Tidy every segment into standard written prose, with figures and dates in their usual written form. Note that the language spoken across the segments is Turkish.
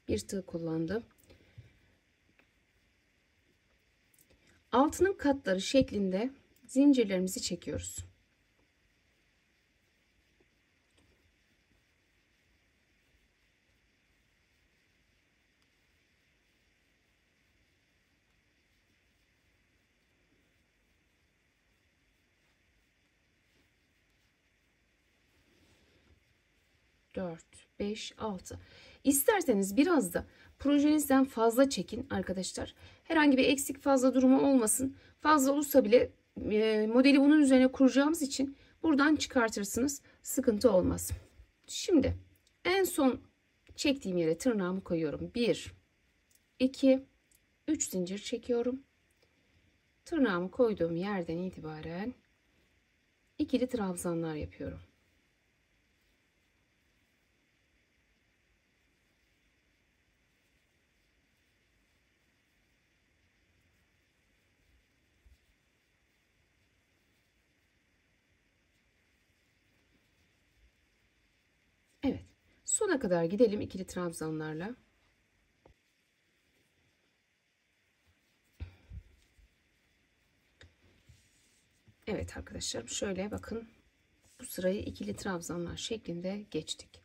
Bir tığ kullandım. Altının katları şeklinde zincirlerimizi çekiyoruz. Dört, beş, altı. İsterseniz biraz da projenizden fazla çekin arkadaşlar. Herhangi bir eksik fazla durumu olmasın. Fazla olursa bile modeli bunun üzerine kuracağımız için buradan çıkartırsınız. Sıkıntı olmaz. Şimdi en son çektiğim yere tırnağımı koyuyorum. 1, 2, 3 zincir çekiyorum. Tırnağımı koyduğum yerden itibaren ikili trabzanlar yapıyorum. Evet. Sona kadar gidelim ikili trabzanlarla. Evet arkadaşlar, şöyle bakın. Bu sırayı ikili trabzanlar şeklinde geçtik.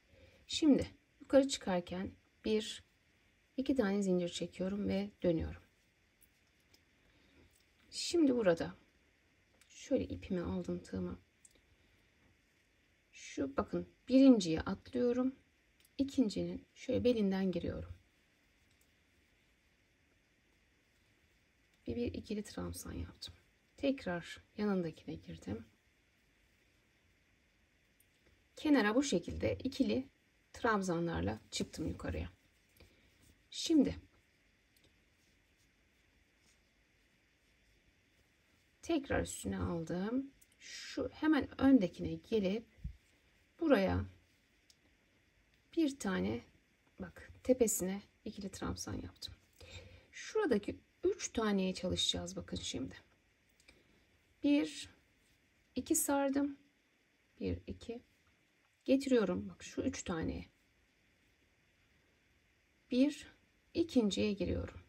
Şimdi yukarı çıkarken 1, 2 tane zincir çekiyorum ve dönüyorum. Şimdi burada şöyle ipimi aldım, tığımı. Şu bakın, birinciyi atlıyorum. İkincinin şöyle belinden giriyorum. Bir ikili trabzan yaptım. Tekrar yanındakine girdim. Kenara bu şekilde ikili trabzanlarla çıktım yukarıya. Şimdi tekrar üstüne aldım. Şu hemen öndekine gelip buraya bir tane, bak, tepesine ikili trabzan yaptım. Şuradaki 3 taneye çalışacağız bakın şimdi. 1, 2 sardım. 1, 2 getiriyorum. Bak şu 3 taneye. Bir, ikinciye giriyorum.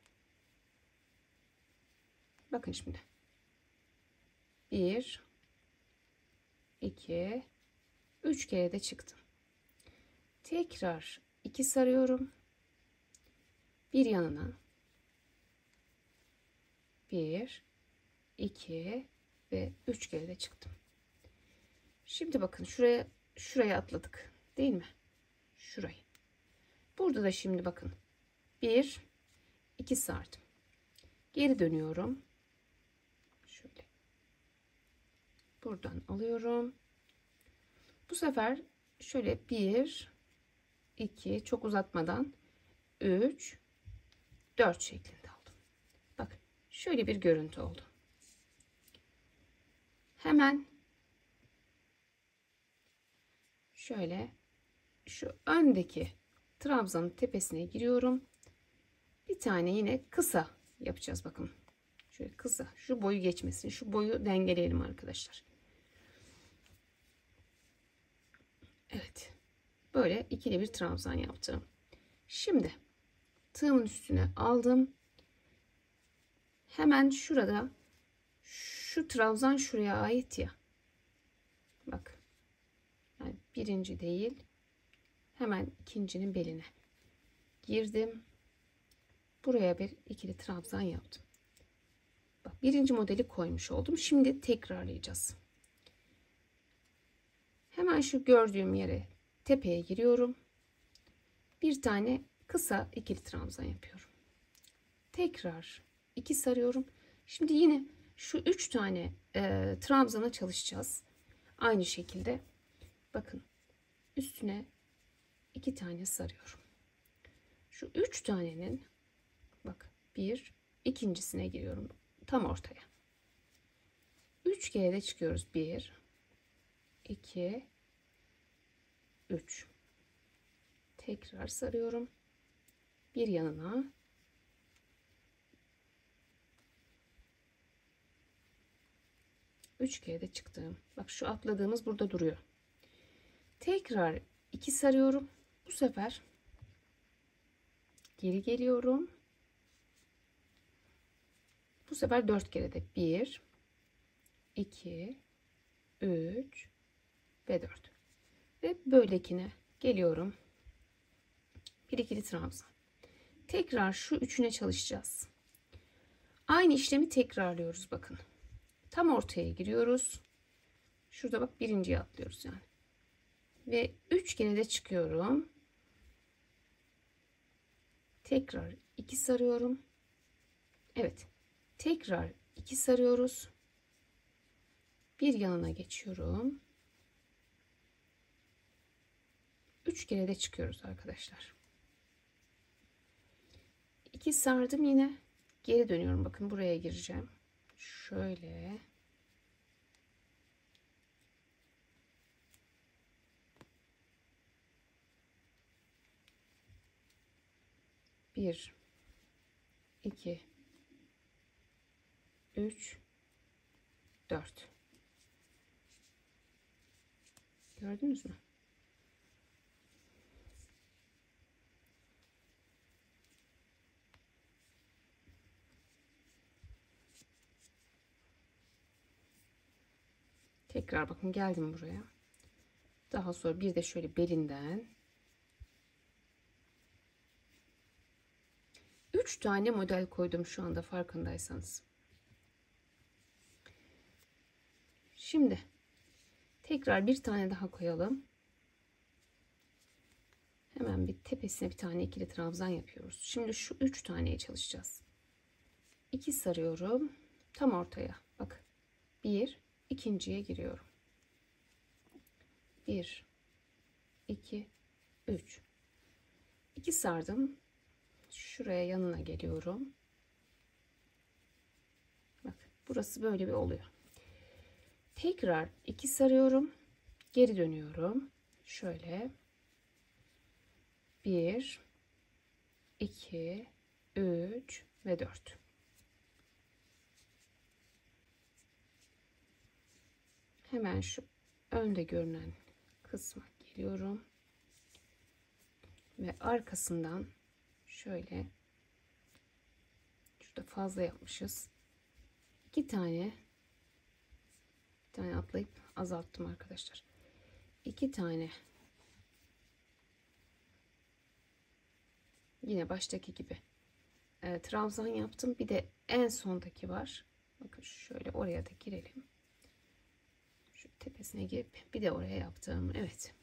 Bakın şimdi. 1, 2, 3 kere de çıktım. Tekrar 2 sarıyorum. Bir yanına. 1, 2 ve 3 kere de çıktım. Şimdi bakın şuraya atladık, değil mi? Şurayı. Burada da şimdi bakın. 1, 2 sardım. Geri dönüyorum. Şöyle. Buradan alıyorum. Bu sefer şöyle 1, 2, çok uzatmadan 3, 4 şeklinde aldım. Bak şöyle bir görüntü oldu. Hemen şöyle şu öndeki trabzanın tepesine giriyorum. Bir tane yine kısa yapacağız bakın. Şöyle kısa, şu boyu geçmesin. Şu boyu dengeleyelim arkadaşlar. Evet. Böyle ikili bir trabzan yaptım. Şimdi tığımın üstüne aldım. Hemen şurada şu trabzan şuraya ait ya. Bak. Yani birinci değil. Hemen ikincinin beline girdim. Buraya bir ikili trabzan yaptım. Bak, birinci modeli koymuş oldum. Şimdi tekrarlayacağız. Hemen şu gördüğüm yere tepeye giriyorum. Bir tane kısa ikili trabzan yapıyorum. Tekrar 2 sarıyorum. Şimdi yine şu 3 tane trabzana çalışacağız. Aynı şekilde bakın, üstüne 2 tane sarıyorum. Şu 3 tanenin bak, bir, ikincisine giriyorum tam ortaya. 3 kere de çıkıyoruz. 1, 2, 3. Tekrar sarıyorum. Bir yanına. Üç kere de çıktım. Bak şu atladığımız burada duruyor. Tekrar 2 sarıyorum. Bu sefer Geri geliyorum. Bu sefer 4 kere de 1, 2, 3 ve 4. Ve böylekine geliyorum. Bir ikili trabzan. Tekrar şu üçüne çalışacağız. Aynı işlemi tekrarlıyoruz bakın. Tam ortaya giriyoruz. Şurada bak birinciye atlıyoruz yani. Ve 3 kere de çıkıyorum. Tekrar 2 sarıyorum. Evet. Tekrar 2 sarıyoruz. Bir yanına geçiyorum. 3 kere de çıkıyoruz arkadaşlar. 2 sardım yine. Geri dönüyorum. Bakın buraya gireceğim. Şöyle. Bir, 2, 3, 4. Gördünüz mü? Tekrar bakın geldim buraya. Daha sonra bir de şöyle belinden 3 tane model koydum şu anda farkındaysanız. Şimdi tekrar bir tane daha koyalım. Hemen bir tepesine bir tane ikili trabzan yapıyoruz. Şimdi şu 3 taneye çalışacağız. 2 sarıyorum. Tam ortaya. Bak. 1, ikinciye giriyorum. 1, 2, 3. 2 sardım. Şuraya yanına geliyorum. Bak burası böyle bir oluyor. Tekrar 2 sarıyorum. Geri dönüyorum. Şöyle. 1, 2, 3 ve 4. Hemen şu önde görünen kısma geliyorum. Ve arkasından şöyle, şurada fazla yapmışız. Bir tane atlayıp azalttım arkadaşlar. 2 tane yine baştaki gibi trabzan yaptım. Bir de en sondaki var. Bakın şöyle oraya da girelim. Şu tepesine girip bir de oraya yaptım. Evet.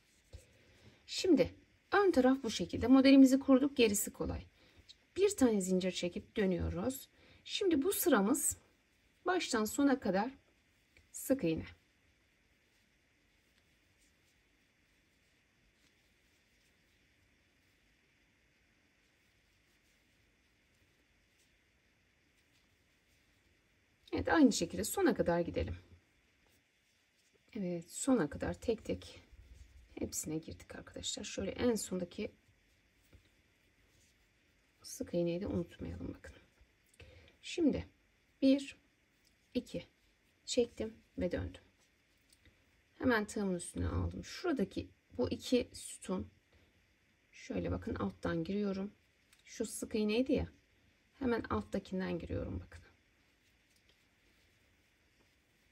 Şimdi ön taraf bu şekilde. Modelimizi kurduk. Gerisi kolay. Bir tane zincir çekip dönüyoruz. Şimdi bu sıramız baştan sona kadar sık iğne. Evet, aynı şekilde sona kadar gidelim. Evet, sona kadar tek tek hepsine girdik arkadaşlar. Şöyle en sondaki sık iğneyi de unutmayalım bakın. Şimdi 1, 2 çektim ve döndüm. Hemen tığımın üstüne aldım. Şuradaki bu iki sütun, şöyle bakın alttan giriyorum. Şu sık iğneydi ya. Hemen alttakinden giriyorum bakın.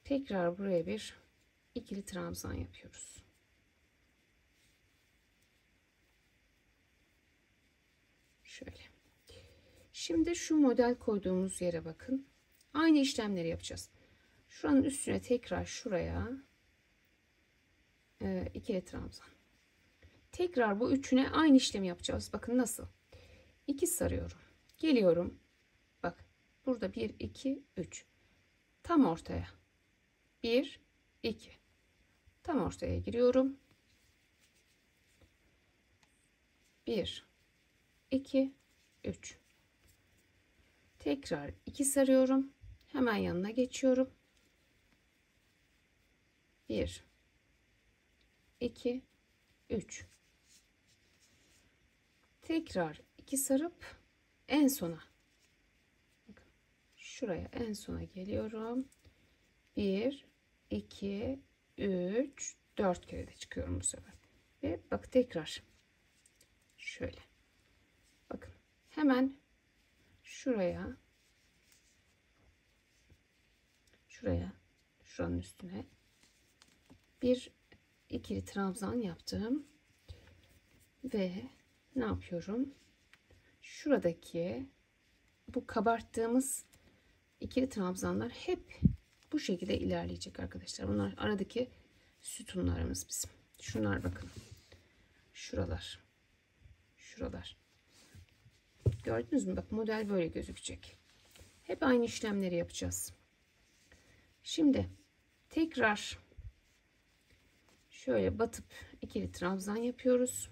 Tekrar buraya bir ikili trabzan yapıyoruz. Şöyle. Şimdi şu model koyduğumuz yere bakın. Aynı işlemleri yapacağız. Şuranın üstüne tekrar şuraya ikili trabzan. Tekrar bu üçüne aynı işlemi yapacağız. Bakın nasıl. 2 sarıyorum. Geliyorum. Bak. Burada 1, 2, 3. Tam ortaya. 1, 2. Tam ortaya giriyorum. 1, 2, 3. Tekrar 2 sarıyorum. Hemen yanına geçiyorum. 1, 2, 3. Tekrar 2 sarıp en sona. Bakın, şuraya en sona geliyorum. 1, 2, 3, 4 kere de çıkıyorum bu sefer. Ve bak tekrar şöyle. Bakın hemen şuraya, şuranın üstüne bir ikili trabzan yaptım ve ne yapıyorum? Şuradaki bu kabarttığımız ikili trabzanlar hep bu şekilde ilerleyecek arkadaşlar. Bunlar aradaki sütunlarımız bizim. Şunlar bakın. Şuralar. Gördünüz mü? Bak model böyle gözükecek. Hep aynı işlemleri yapacağız. Şimdi tekrar şöyle batıp ikili trabzan yapıyoruz.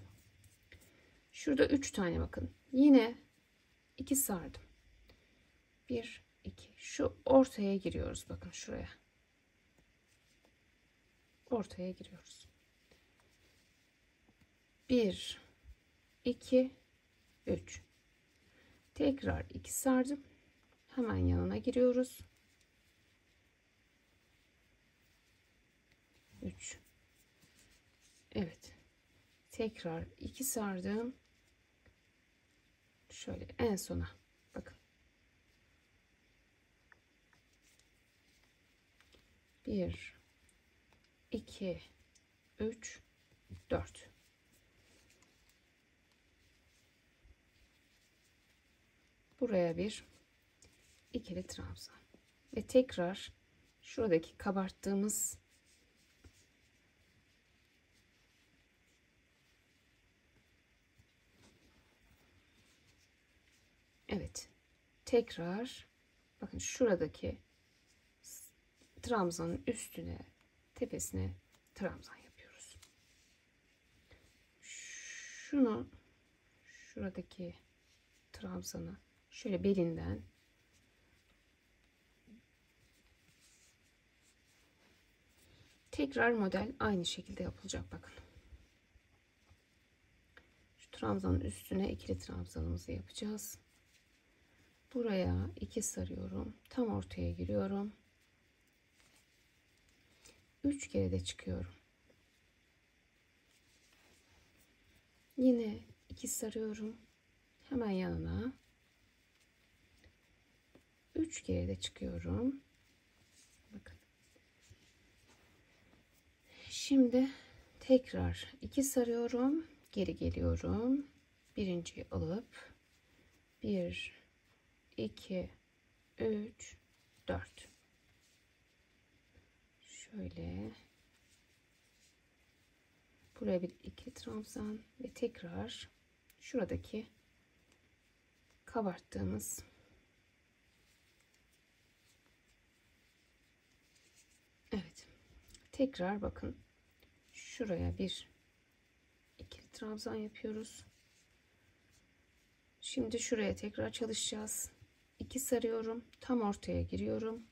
Şurada 3 tane bakın. Yine 2 sardım. 1 2. Şu ortaya giriyoruz bakın şuraya. Ortaya giriyoruz. 1 2 3. Tekrar 2 sardım. Hemen yanına giriyoruz. 3. Evet. Tekrar 2 sardım. Şöyle en sona bakın. 1 2 3 4. Buraya bir ikili trabzan ve tekrar şuradaki kabarttığımız evet, tekrar bakın şuradaki trabzanın üstüne, tepesine trabzan yapıyoruz. Şuradaki trabzanı şöyle belinden tekrar model aynı şekilde yapılacak bakın. Şu trabzanın üstüne ikili trabzanımızı yapacağız. Buraya 2 sarıyorum. Tam ortaya giriyorum. 3 kere de çıkıyorum. Yine 2 sarıyorum. Hemen yanına 3 kere de çıkıyorum. Bakın. Şimdi tekrar 2 sarıyorum. Geri geliyorum. Birinciyi alıp 1 2 3 4. Şöyle buraya bir ikili trabzan ve tekrar şuradaki kabarttığımız evet, tekrar bakın şuraya bir ikili trabzan yapıyoruz. Şimdi şuraya tekrar çalışacağız. 2 sarıyorum, tam ortaya giriyorum.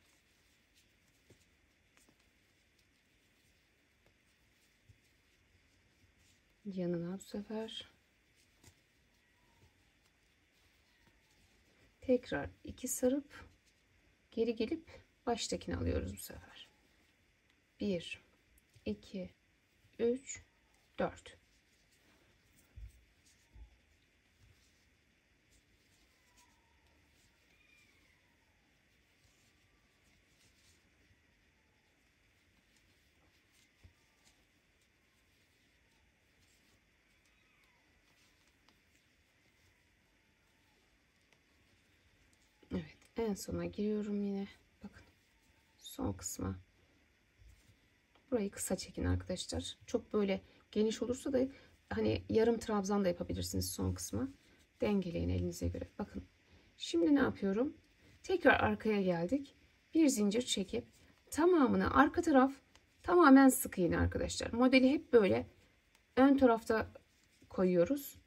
Yanına bu sefer tekrar 2 sarıp geri gelip baştakini alıyoruz bu sefer. 1 2 3 4. Evet, en sona giriyorum yine. Bakın son kısma. Burayı kısa çekin arkadaşlar. Çok böyle geniş olursa da hani yarım trabzan da yapabilirsiniz son kısma. Dengeleyin elinize göre. Bakın. Şimdi ne yapıyorum? Tekrar arkaya geldik. Bir zincir çekip tamamını arka taraf tamamen sık iğne arkadaşlar. Modeli hep böyle ön tarafta koyuyoruz.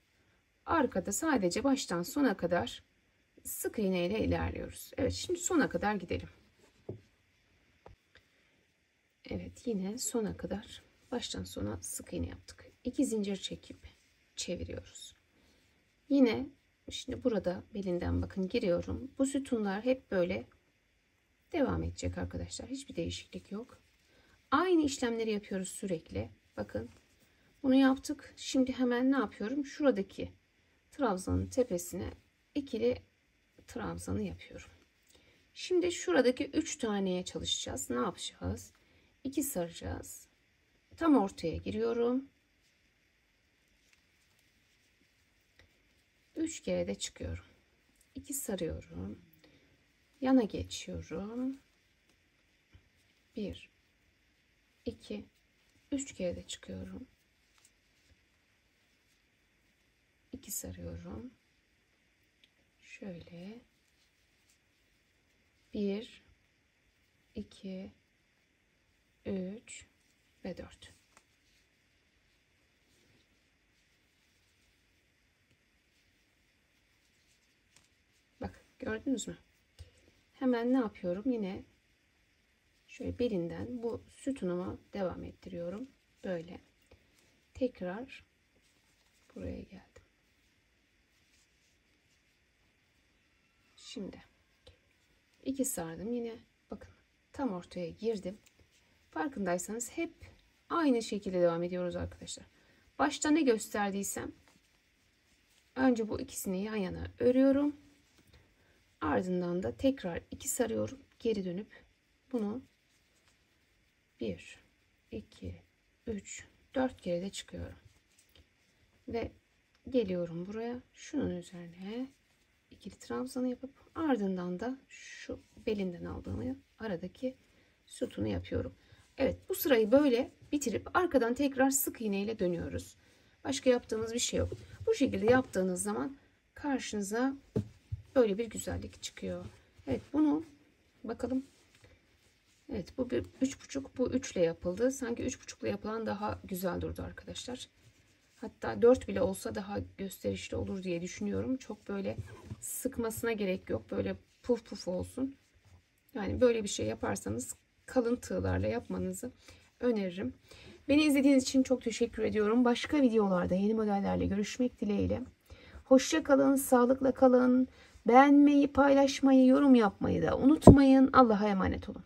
Arkada sadece baştan sona kadar sık iğne ile ilerliyoruz. Evet, şimdi sona kadar gidelim. Evet, yine sona kadar baştan sona sık iğne yaptık. 2 zincir çekip çeviriyoruz. Yine şimdi burada belinden bakın giriyorum. Bu sütunlar hep böyle devam edecek arkadaşlar. Hiçbir değişiklik yok. Aynı işlemleri yapıyoruz sürekli. Bakın bunu yaptık. Şimdi hemen ne yapıyorum? Şuradaki trabzanın tepesine ikili trabzanı yapıyorum. Şimdi şuradaki 3 taneye çalışacağız. Ne yapacağız? 2 saracağız. Tam ortaya giriyorum. 3 kere de çıkıyorum. 2 sarıyorum. Yana geçiyorum. 1 2 3 kere de çıkıyorum. 2 sarıyorum. Şöyle 1 2 3 ve 4. Bak, gördünüz mü? Hemen ne yapıyorum? Yine şöyle belinden bu sütunuma devam ettiriyorum. Böyle. Tekrar buraya geldim. Şimdi 2 sardım. Yine bakın tam ortaya girdim. Farkındaysanız hep aynı şekilde devam ediyoruz arkadaşlar. Başta ne gösterdiysem önce bu ikisini yan yana örüyorum. Ardından da tekrar 2 sarıyorum. Geri dönüp bunu 1 2 3 4 kere de çıkıyorum. Ve geliyorum buraya. Şunun üzerine ikili trabzanı yapıp ardından da şu belinden aldığım aradaki sütunu yapıyorum. Evet, bu sırayı böyle bitirip arkadan tekrar sık iğne ile dönüyoruz. Başka yaptığımız bir şey yok. Bu şekilde yaptığınız zaman karşınıza böyle bir güzellik çıkıyor. Evet, bunu bakalım. Evet, bu bir 3,5, bu 3 ile yapıldı. Sanki 3,5 ile yapılan daha güzel durdu arkadaşlar. Hatta 4 bile olsa daha gösterişli olur diye düşünüyorum. Çok böyle sıkmasına gerek yok. Böyle puf puf olsun. Yani böyle bir şey yaparsanız kalın tığlarla yapmanızı öneririm. Beni izlediğiniz için çok teşekkür ediyorum. Başka videolarda yeni modellerle görüşmek dileğiyle. Hoşça kalın, sağlıkla kalın. Beğenmeyi, paylaşmayı, yorum yapmayı da unutmayın. Allah'a emanet olun.